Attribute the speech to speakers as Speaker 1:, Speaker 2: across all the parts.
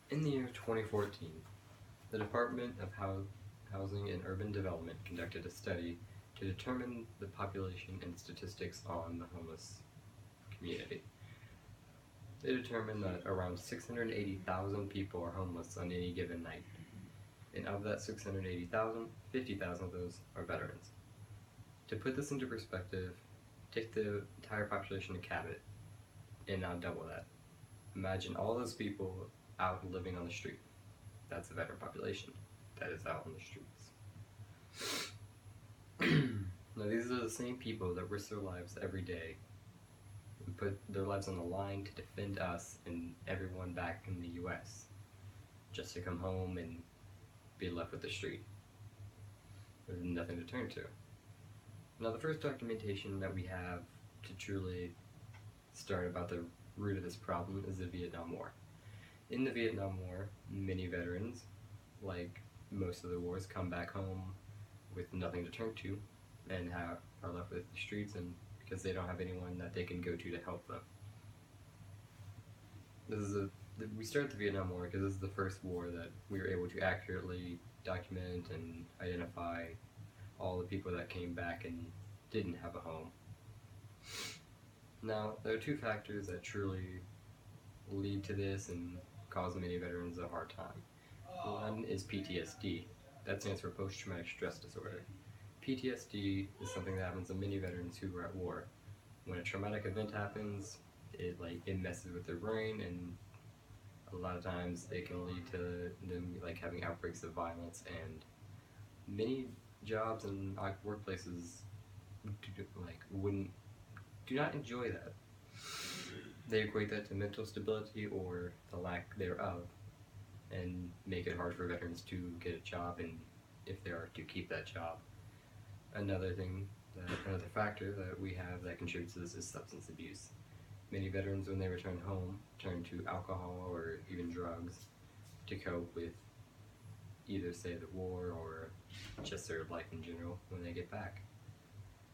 Speaker 1: In the year 2014, the Department of Housing and Urban Development conducted a study to determine the population and statistics on the homeless community. They determined that around 680,000 people are homeless on any given night. And of that 680,000, 50,000 of those are veterans. To put this into perspective, take the entire population of Cabot and now double that. Imagine all those people out living on the street. That's the veteran population that is out on the streets. Now, these are the same people that risk their lives every day and put their lives on the line to defend us and everyone back in the US, just to come home and be left with the street. There's nothing to turn to. Now, the first documentation that we have to truly start about the root of this problem is the Vietnam War. In the Vietnam War, many veterans, like most of the wars, come back home with nothing to turn to and are left with the streets, and because they don't have anyone that they can go to help them. We started the Vietnam War because this is the first war that we were able to accurately document and identify all the people that came back and didn't have a home. Now, there are two factors that truly lead to this and cause many veterans a hard time. One is PTSD. That stands for post-traumatic stress disorder. PTSD is something that happens to many veterans who were at war. When a traumatic event happens, it messes with their brain, and a lot of times it can lead to them having outbreaks of violence, and many jobs and workplaces do not enjoy that. They equate that to mental stability or the lack thereof, and make it hard for veterans to get a job, and if they are, to keep that job. Another factor that we have that contributes to this is substance abuse. Many veterans, when they return home, turn to alcohol or even drugs to cope with either, say, the war or just their life in general when they get back.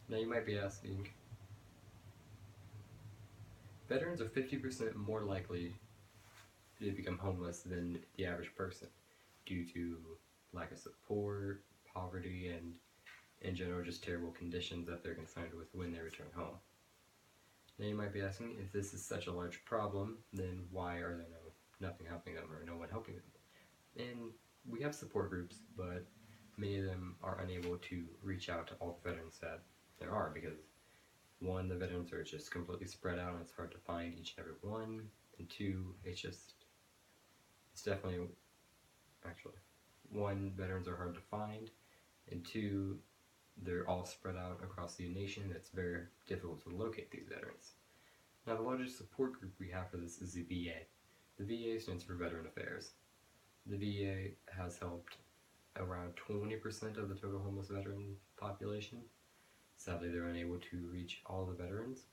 Speaker 1: Now, you might be asking, veterans are 50% more likely to become homeless than the average person due to lack of support, poverty, and in general just terrible conditions that they're confronted with when they return home. Now, you might be asking, if this is such a large problem, then why are there nothing helping them or no one helping them? And we have support groups, but many of them are unable to reach out to all the veterans that there are, because one, the veterans are just completely spread out and it's hard to find each and every one, and two, one, veterans are hard to find, and two, they're all spread out across the nation. It's very difficult to locate these veterans. Now, the largest support group we have for this is the VA. The VA stands for Veteran Affairs. The VA has helped around 20% of the total homeless veteran population. Sadly, they're unable to reach all the veterans.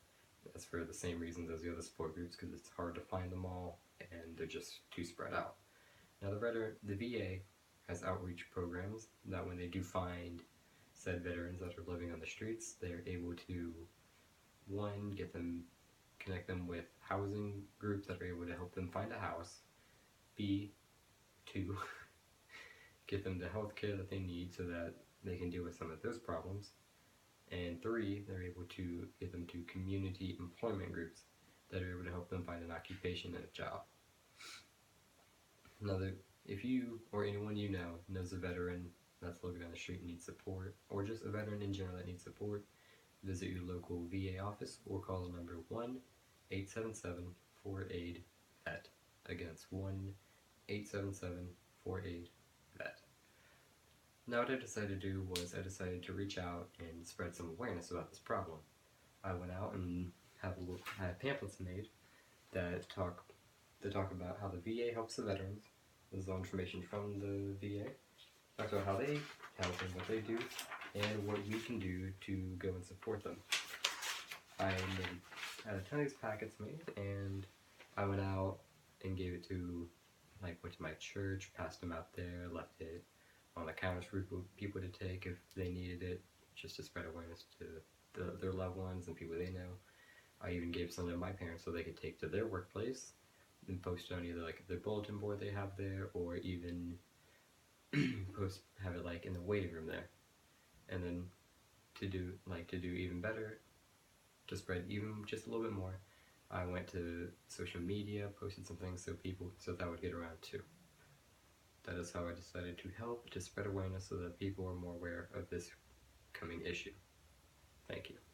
Speaker 1: That's for the same reasons as the other support groups, because it's hard to find them all and they're just too spread out. Now, the VA has outreach programs that when they do find said veterans that are living on the streets, they're able to, one, connect them with housing groups that are able to help them find a house, B, two, get them the health care that they need so that they can deal with some of those problems, and three, they're able to get them to community employment groups that are able to help them find an occupation and a job. Now, if you or anyone you know knows a veteran that's living on the street and needs support, or just a veteran in general that needs support, visit your local VA office or call the number 1-877-4AID-VET. Again, it's 1-877-4AID-VET. Now, what I decided to do was I decided to reach out and spread some awareness about this problem. I went out and had pamphlets made that talk about how the VA helps the veterans. This is all information from the VA. Talks about how they help and what they do, and what we can do to go and support them. I had a ton of these packets made, and I went out and gave it to, went to my church, passed them out there, left it on the counters for people to take if they needed it, just to spread awareness to their loved ones and people they know. I even gave some to my parents so they could take to their workplace, and post it on either like their bulletin board they have there, or even have it like in the waiting room there. And then to do even better, to spread even just a little bit more, I went to social media, posted some things so that would get around too. That is how I decided to help to spread awareness so that people are more aware of this coming issue. Thank you.